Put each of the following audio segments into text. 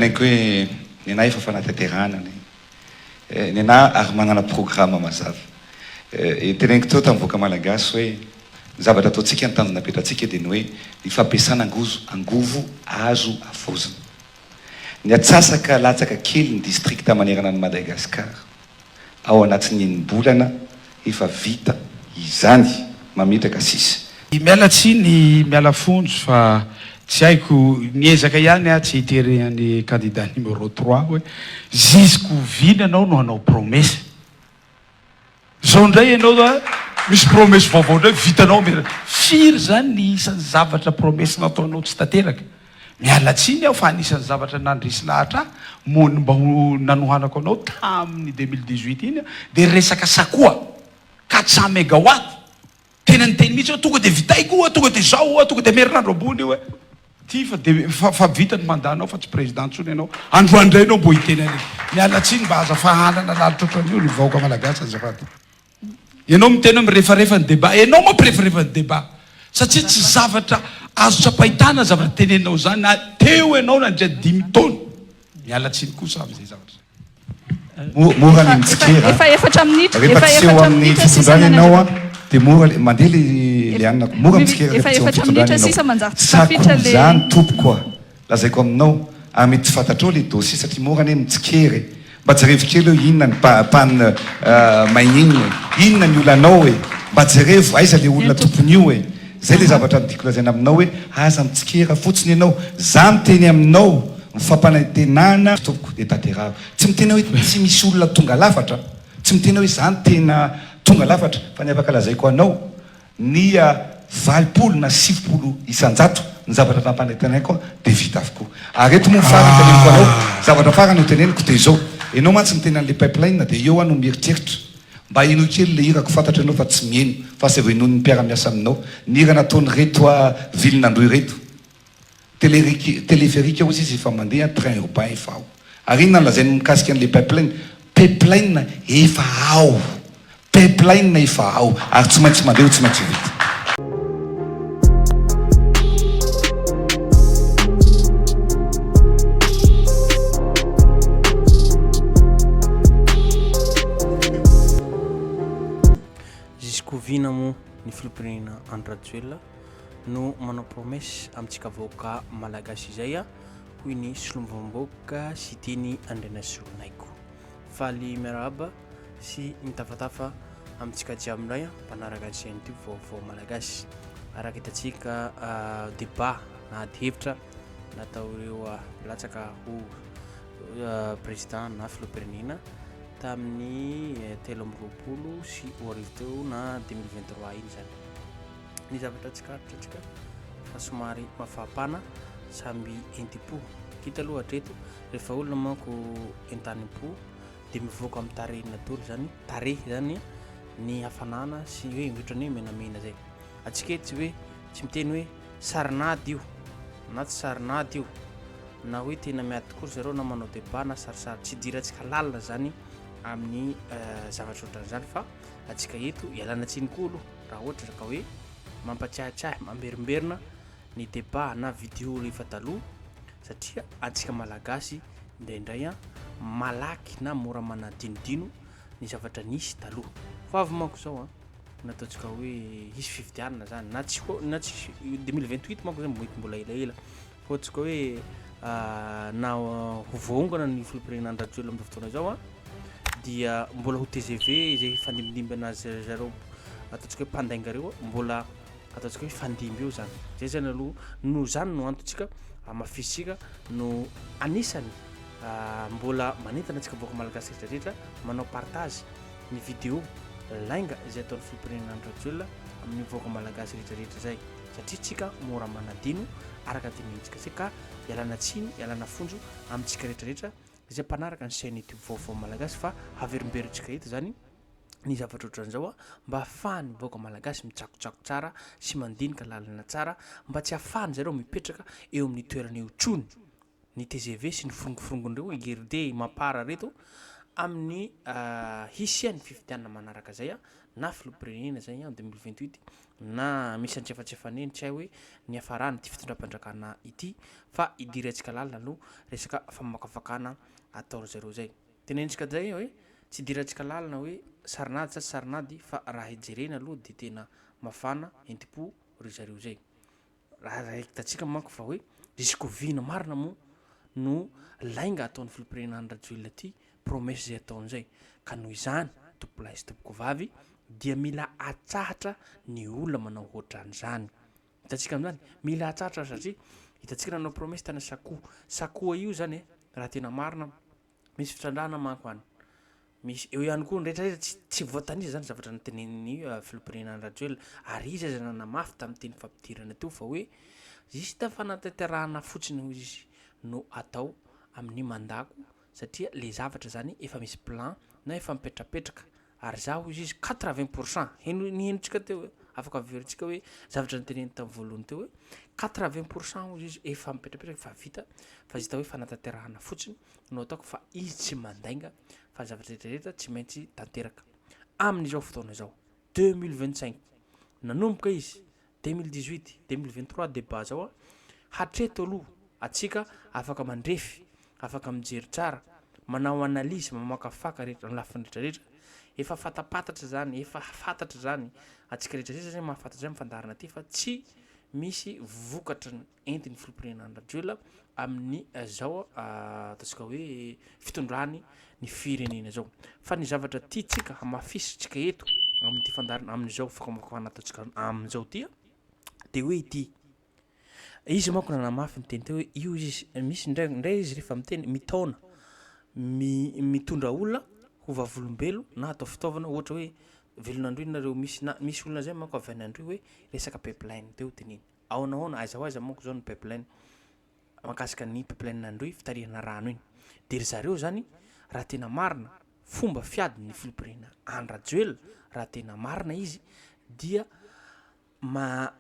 Hoe ny anay efa fanatanterahana ny ana ary manana programme mazava teneniko teo tamin'ny voaka malagasy hoe ny zavatra ataontsika ny tanjona apetratsika dia ny hoe ny fampiasana angovo azo avozina ny atsasaka latsaka kely ny districta manerana ny Madagasikara ao anatin'ny enim-bolana efa vita izany mametraka sisa. Miala tsiny miala fonjo fa tsy haiko niezaka ihany tsy hiterehany candidat numéro 3 hoe jusqu'au vina anao no hanao promesse zao ndray ianao misy promesse vaovao ndray vitanao firy zany ny isan'ny zavatra promesse nataonao tsy tanteraka. Miala tsiny aho fa anisan'ny zavatra nandrisy lahatra mony mba ho nanohanako anao tamin'ny 2018 iny dia resaka sakoa 400 mégawatt tena ny teny mihitsy tonga dia vitaiko tonga dia zao tonga dia merinandro ambony hoe ty fa vita ny mandanao fa tsy président tsony ianao androandray anao mbo hiteny any miala tsiny mba aza fahanana lalitra ohatran'io ny vahoaka malagasy azafady ianao mitena mirefarefa ny débat ianao mampirefarefa ny débat satria tsy zavatra azo tsapahitana zavatra tenenao zany na teo ianao nandray 5 taona miala tsiny kosa am'izay zavatra mora ny mitsikera rehefa tseho amin'ny fitondrana ianao dia mora mandeha le anako mora mitsikera sako zany tompoko a lazaiko aminao ary mety tsy fantatrao le dossier satria mora ane mitsikere mba jerevo kely eo inona ny panne maignininy inona ny olanao hoe mba jerevo aiza le olona tompony io hoe zay le zavatra midiko lazaina aminao hoe aza mitsikera fotsiny ianao za miteny aminao mifampanantenana tompoko dia tanterahako tsy mitena hoe tsy misy olona tonga lafatra tsy mitena hoe zany tena tonga lafatra fa ny afaka lazaiko anao ny 20 na 50 isanjato ny zavatra tampanantenako dia vita avokoa ary eto moa farany teneniko anao zavatra farany ho teneniko dia zao ianao mantsy mitena an'le pipeline dia eo ano mieritreritra mba ino kely le irako fantatra anao fa tsy mieno fa sy vo inony ny mpiara-miasa aminao ny ira nataony reto a vilinandroy reto téléphérique aussi izy efa mandeha train urbain efa ao ary inona nolazainy mikasika an'le pipeline efa ao pipeline efa ao ary tsy maintsy mandeha tsy maintsy vita. Jusqu'au vina mo ny filompirena Andrajoelina no manao promesse amintsika vahoaka malagasy izay hoy ny solombom-bahoaka sy teny Andrianasonaiko faly miarahaba sy nitafatafa amintsika jiaby indray mpanaraka ny sain'ity vaovao malagasy araka hitatsika débat na hevitra natao ireo latsaka ho président na filohampirenena tamin'ny 13 sy arivo teo na 2023 iny zany ny zavatra tsikarotratsika fa somary mafapana samby entipo kita aloha hatreto rehefa olona manko entanipo dia mivoaka amin'ny tarehina dolo zany tarehy zany ny hafanana sy hoe ohatrany hoe menamena zay atsika tsy hoe tsy miteny hoe sarinady io na tsy sarinady io na hoe tena miady tokoa zareo na manao débat na sarisary tsy diratsika lalina zany amin'ny zavatra ohatran'izany fa atsika eto ialana tsiny koa aloha raha ohatra ka hoe mampatsiahitsiahy mamberimberina ny débat na vidéo rehefa taloha satria atsika malagasy indraindray malaky na mora manadinodino ny zavatra nisy taloha fa avy manko zao nataontsika hoe hisy fifidianana zany na tsy 2028 manko zany mbola elaela fa ohatsika hoe na hovoongana ny filompirena Andrajoelina amin'ny fotoana zao dia mbola ho TGV zay fandimindimby anazy zareo ataontsika hoe mpandainga reo mbola ataontsika hoe fandimby eo zany zay zany aloha no zany no antontsika mafisitsika no anisany mbola manentana antsika vahoaka malagasy rehetrarehetra manao partage ny vidéo lainga izay ataon'ny filohampirenena Andrajoelina amin'ny vahoaka malagasy rehetrarehetra zay satria tsika mora manadino araka tenenitsika zay ka ialana tsiny ialana fonjo amintsika rehetrarehetra izay mpanaraka ny sain'ity vaovao malagasy fa averimberitsika eto zany ny zavatra ohatran'izao mba ahafahany vahoaka malagasy mitsakotsako tsara sy mandinika lalana tsara mba tsy ahafahany zareo mipetraka eo amin'ny toerana eo trony ny TGV sy ny fongofongondreo igerde mapara reto amin'ny hisian'ny fifidianana manaraka zay na filopirenena zay en 2028 na misy antsefatsefaneny tsy hay hoe ny afarany ty fitondram-pandrakana ity fa idiry antsika lalina aloha resaka famakafakana ataony zareo zay tenenitsika zay hoe tsy idiry antsika lalina hoe sarinady sa sarinady fa raha ijerena aloha de tena mafana entipo ry zareo zay raha hitantsika manko fa hoe jusqu'au vina marina moa no lainga ataon'ny filopirenana radioel ty promesse zay ataony zay ka noho izany tompolahy sy tompoko vavy dia mila atsahatra ny olona manao ohatran'izany hitantsika am'zany mila atsahatra satria hitantsika nanao promesse tana sakoa io zany raha tena marina misy fitrandrana manko any misy eo ihany koa nrehetrarehetra tsy voataniza zany zavatra natenen'ny filopirenana radioel ary izy aza nanamafy tamin'ny teny fampidirana teo fa hoe juste fanatanterahana fotsiny ho izy no atao amin'ny mandako satria le zavatra zany efa misy plan na efa mipetrapetraka ary zaho izy 80% henontsika teo afaka averintsika hoe zavatra nyteneny tamin'ny voalohany teo hoe 80% izy efa mipetrapetraka fa vita fa izy tao hoe fanatanterahana fotsiny no ataoko fa izy tsy mandainga fa zavatra rehetrarehetra tsy maintsy tanteraka amin'izao fotoana zao 2025 nanomboka izy 2018 2023 débat zao a hatreto aloha atsika afaka mandrefy afaka mijery tsara manao analyse mamakafaka rehetra amin'ny lafiny rehetrarehetra efa fatapatatra zany efa fantatra zany atsika rehetrarehetra zay mahafantatra zay mifandarana ty fa tsy misy vokatra entiny filopirenana radioel amin'ny zao ataontsika hoe fitondrany ny firenena zao fa ny zavatra tiatsika hamafisitsika eto amin'ty fandarana amin'izao fakamakafana ataontsika amin'izao tya de hoe ity izy manko nanamafy ny teny teo hoe io izy misy ndray izy rehefa miteny mitaona mitondra olona ho vavolombelo na atao fitaovana ohatra hoe velonandroy nareo misy olona zay manko avy anandroy hoe resaka pipeline teo teneny ahoana aiza manko zao ny pipeline makasika ny pipeline nandroy fitarihana rano iny de ry zareo zany raha tena marina fomba fiady ny filopirenana radioel raha tena marina izy dia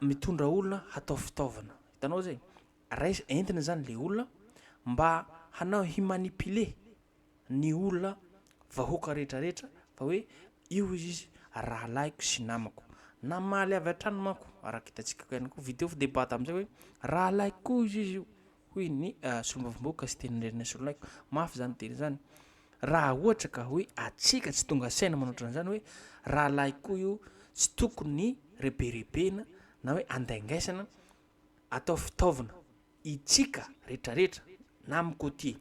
mitondra olona hatao fitaovana hitanao zay raha entina zany le olona mba hanao himanipule ny olona vahoaka rehetrarehetra fa hoe io izy raha laiko sy namako na maly avy atrano manko araka hitantsika ihany koa vidéo fi débat am'izay hoe raha laiko koa izy io hoy ny solombavomboka sy tenyrerina solonaiko mafy zany teny zany raha ohatra ka hoe atsika tsy tonga saina manoatran'izany hoe raha laiko koa io tsy tokony reberebena na hoe andaingaisana atao fitaovana itsika rehetrarehetra na amin'ny côté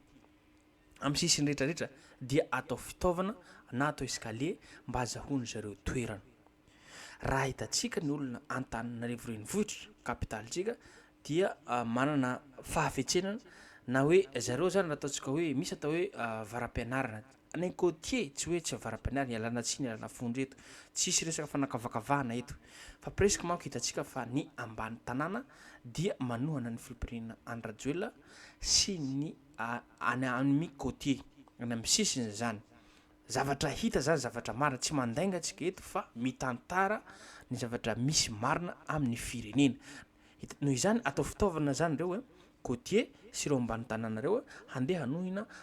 amin'ny sisiny rehetrarehetra dia atao fitaovana na atao escalier mba azahoany zareo toerana raha hitantsika ny olona Antananarivo renivohitra kapitalitsika dia manana fahafetsenana na hoe zareo zany ataontsika hoe misy atao hoe varam-pianarana ny côté tsy hoe tsy varam-pianarana ialana tsiny ialana fondro eto tsisy resaka fanakavakavahana eto fa presque manko hitantsika fa ny ambany tanàna dia manohana ny filopirenana radioel sy ny amin'ny côté any amin'ny sisiny zany zavatra hita zany zavatra marina tsy mandainga atsika eto fa mitantara ny zavatra misy marina amin'ny firenena noho izany atao fitaovana zany reo côté sy ireo ambany tanànareo handeha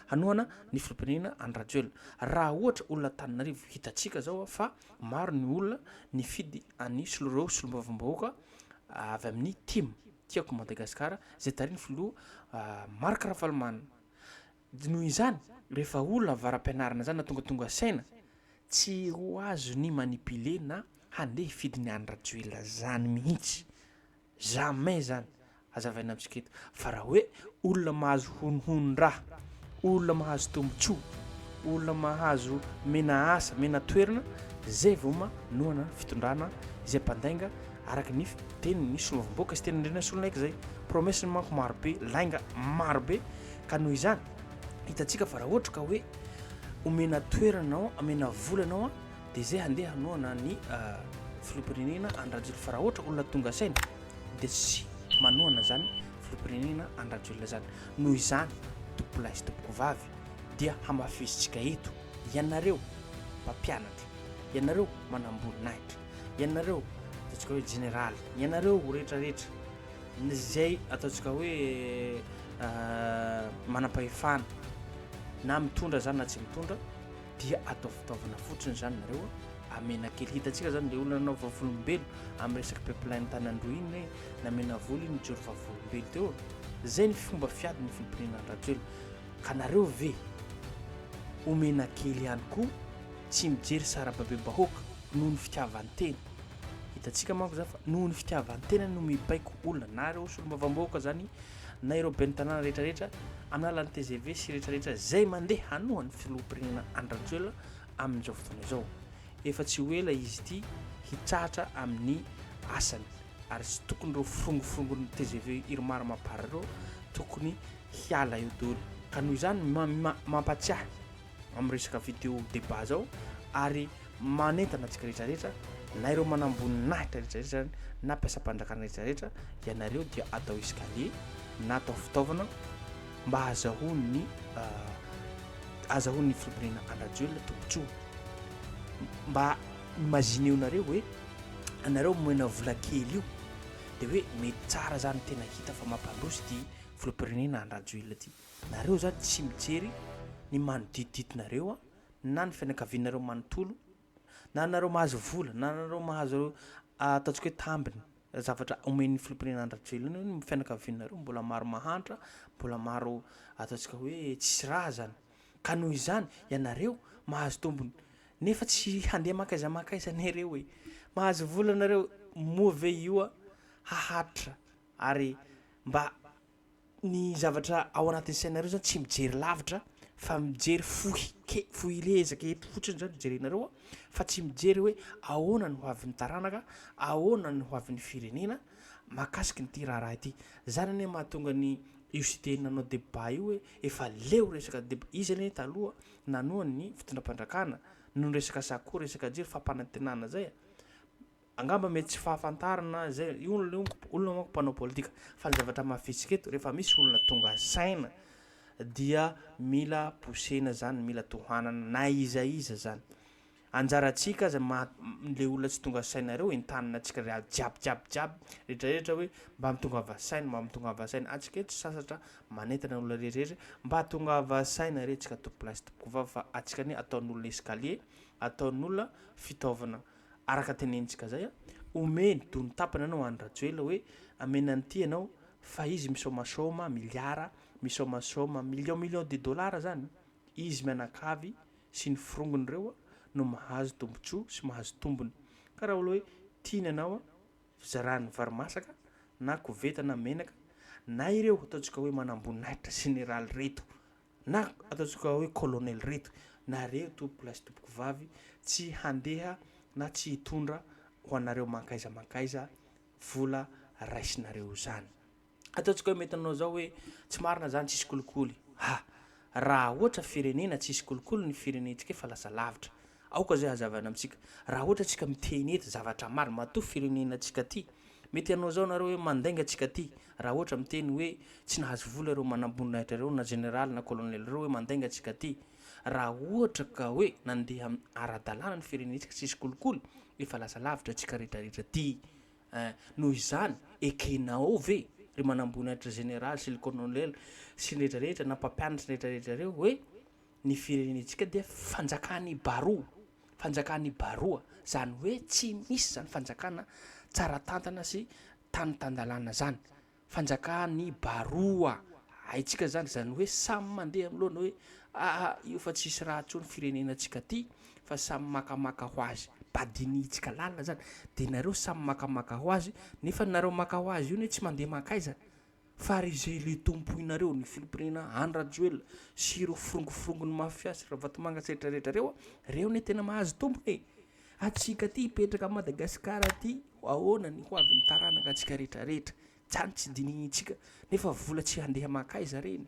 hanohana ny filopirenana radioel raha ohatra olona Antananarivo hitantsika zao fa maro ny olona ny fidy any soloreo solombavombahoaka avy amin'ny team tiako Madagasikara zay tariny filoha Marc Ravalomanana noho izany rehefa olona varam-pianarana zany na tonga saina tsy ho azo ny manipule na handeha hifidy ny radioel zany mihitsy jamais zany azavaina amitsika eto fa raha hoe olona mahazo honondraha olona mahazo tombotsoa olona mahazo mena asa mena toerana zay vao manohana fitondrana izay mpandainga araka ny teny ny solombavomboaka sy teny ndrena solonaiky zay promesse ny manko marobe lainga marobe ka noho izany hitantsika fa raha ohatra ka hoe omena toeranao amena volanao de zay handeha hanohana ny filopirenena radioel fa raha ohatra olona tonga saina de sy manohana zany filopirenena radioel zany noho izany tompolahy sy tompoko vavy dia hamafisitsika eto ianareo mpampianatra ianareo manamboninahitra ianareo ataontsika hoe général ianareo rehetrarehetra zay ataontsika hoe manam-pahefana na mitondra zany na tsy mitondra dia atao fitaovana fotsiny zany nareo amena kely hitantsika zany le olona nanao vavolombelo amin'ny resaky pipeline tanandro iny hoe namena voly iny mijoro vavolombelo teo zay ny fomba fiady ny Filipinina Andrajoela ka nareo ve omena kely ihany koa tsy mijery sarababe-bahoaka noho ny fitiavan-tena hitantsika manko za fa noho ny fitiavan-tena no mibaiko olona na reo solombavam-bahoaka zany na ireo ben'ny tanàna rehetrarehetra amin'ny alalan'ny TGV sy rehetrarehetra zay mandeha hanohan'ny Filipinina Andrajoela amin'izao fotoana izao efa tsy hoela izy ity hitratra amin'ny asany ary tsy tokony reo frongofrongony TGV iromaro mampara reo tokony hiala eo daholo ka noho izany mampatsiahy amin'ny resaka vidéo débat zao ary manentana antsika rehetrarehetra na ireo manamboninahitra rehetrarehetra na mpiasam-panjakana rehetrarehetra ianareo dia atao escalier na atao fitaovana mba azahoany Filipinina Andrajoela tombotsoa mba imagine nareo hoe anareo moena vola kely io dia hoe mety tsara zany tena hita fa mampandroso ty Filipinina Andrajoela ty nareo zany tsy mijery ny manodidididinareo a na ny fianakavianareo manontolo na nareo mahazo vola na nareo mahazo ataontsika hoe tambiny zavatra omen'ny Filipinina Andrajoela ny fianakavianareo mbola maro mahantra mbola maro ataontsika hoe tsisy raha zany ka noho izany ianareo mahazo tombony nefa tsy handeha makaiza nareo hoe mahazo vola nareo move io hahatitra ary mba ny zavatra ao anatin'ny sainareo zany tsy mijery lavitra fa mijery fohy lezaka eto fotsiny zany mijerenareo fa tsy mijery hoe ahoana ny hoavin'ny taranaka ahoana ny hoavin'ny firenena makasiky ny ty raha ity zany ane mahatonga ny UCT nanao débat io hoe efa leo resaka débat izy ane taloha nanohan'ny fitondram-pandrakana no resaka sakoa resaka jery fampanantenana zay angamba mety tsy fahafantarana zay olona manko mpanao politika fa ny zavatra mafisika eto rehefa misy olona tonga saina dia mila posena zany mila tohanana na iza zany anjaratsika za le olona tsy tonga sainareo entanina atsika jiaby rehetrarehetra hoe mba mitonga vasaina mba mitonga vasaina atsika eto sasatra manentana olona rehetrarehetra mba tonga vasaina re tsika tompo place tompoko vava fa atsika ne ataon'olona escalier ataon'olona fitaovana araka tenenitsika zay omeny dony tapana anao Andrajoela hoe amenany ty anao fa izy misomasoma miliara misomasoma million de dollars zany izy mianakavy sy ny frongony reo no mahazo tombotsoa sy mahazo tombony ka raha olo hoe tiany anao fizarany varimasaka na koveta na menaka na ireo ataontsika hoe manamboninahitra général reto na ataontsika hoe colonel reto na reo tompo place tompoko vavy tsy handeha na tsy hitondra ho anareo mankaiza vola raisinareo zany ataontsika hoe mety anao zao hoe tsy marina zany tsisy kolikoly raha ohatra firenena tsisy kolikoly ny firenentsika fa lasa lavitra aoka zay hazavana amitsika raha ohatra tsika miteny eto zavatra maro mato firenena tsika ty mety anao zao nareo hoe mandainga tsika ty raha ohatra miteny hoe tsy nahazo vola reo manamboninahitra reo na général na colonel reo hoe mandainga tsika ty raha ohatra ka hoe nandeha ara-dalàna ny firenentsika tsisy kolikoly efa lasa lavitra tsika rehetrarehetra ty noho izany ekenao ve ry manamboninahitra général sy le colonel sy rehetrarehetra na mpampianatra rehetrarehetra reo hoe ny firenentsika dia fanjakany baroa zany hoe tsy misy zany fanjakana tsara tantana sy tany-tandalàna zany fanjakany baroa haitsika zany hoe samy mandeha am'lohana hoe io fa tsisy raha tsony firenenantsika ty fa samy makamaka ho azy badinitsika lalina zany de nareo samy makamaka ho azy nefa nareo maka ho azy io ne tsy mandeha makaiza fa ry zay le tompoinareo ny Filipinina Andrajoela sy ireo frongofrongony mafiasy raha vatomanga rehetrarehetra reo ne tena mahazo tombony atsika ty hipetraka Madagasikara ty ahoana ny hoavin'ny taranaka atsika rehetrarehetra zany tsy dinihitsika nefa vola tsy handeha makaiza reny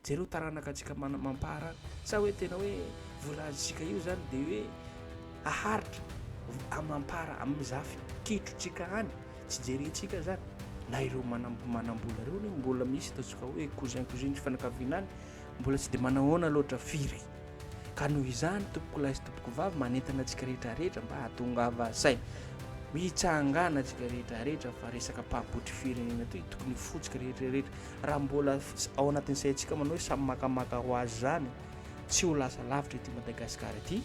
jereo taranaka atsika mampara sa hoe tena hoe vola azitsika io zany de hoe aharitra amampara amin'ny zafy kitrotsika any tsy jerentsika zany na ireo manambola reo ne mbola misy ataontsika hoe cousin sy fianakaviana any mbola tsy de manahoana loatra firy ka noho izany tompoko lahy sy tompoko vavy manentana atsika rehetrarehetra mba hatongava saina mitsangana atsika rehetrarehetra fa resaka mpamboatry firenena toy tokony fotsika rehetrarehetra raha mbola ao anatin'ny saintsika manao hoe samy makamaka ho azy zany tsy ho lasa lavitra ity Madagasikara ity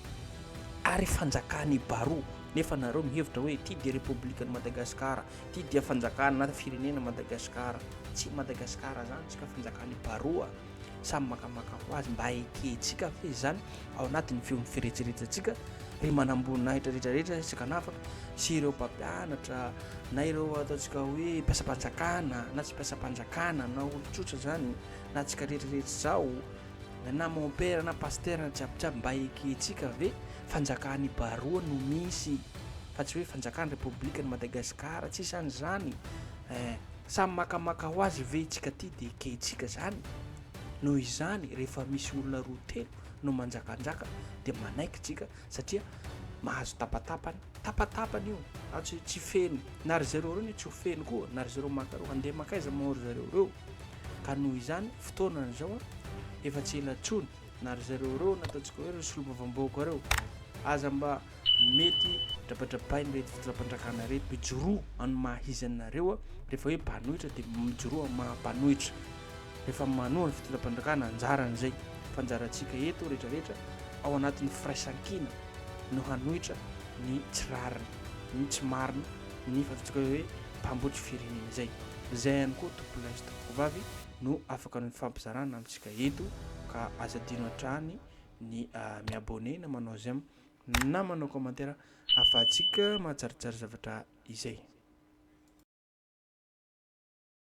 ary fanjakany baroa nefa nareo mihevitra hoe ty dia république ny Madagasikara, ty dia fanjakana na firenena Madagasikara. Tsy Madagasikara zany tsika fanjakany baroa, samy makamaka ho azy mba ekentsika fe zany ao anatin'ny feon'ny firetseretsantsika ry manambonahitra rehetrarehetra tsika nafaka sy ireo mpampianatra na ireo ataontsika hoe mpiasa-panjakana na tsy mpiasa-panjakana na olon-tsotra zany na tsika rehetrarehetra zao na mompera na pastera na jiabijiaby mba ekentsika ve fanjakany baroa no misy fa tsy hoe fanjakany république ny Madagasikara tsisy an'izany. Samy makamaka ho azy ve tsika ty dia ekentsika zany. Noho izany rehefa misy olona roa telo no manjakanjaka dia manaiky tsika satria mahazo tapatapany io tsy feno na ry zareo reo tsy ho feno koa na ry zareo makareo andeha makaiza mahory zareo reo. Ka noho izany fotoanany zao efa tsy elatsony na ry zareo reo nataontsika hoe reo solombavam-bahoaka reo aza mba mety drapadrapainy rety fitondram-pandrakana reto mijoroa any mahizanareo rehefa hoe mpanohitra dia mijoroa mampanohitra. Rehefa manoa ny fitondram-pandrakana anjaran'izay fanjarantsika eto rehetrarehetra ao anatin'ny firaisan-kina no hanohitra ny tsirariny ny tsy marina ny fataontsika hoe mpamboatry firenena zay. Zay ihany koa tompolazy tompom-vavy no afaka ny fampizarana amintsika eto ka azadino hatrany ny miabone na manao j'aime na manao commentaire afahantsika mahajarijary zavatra izay.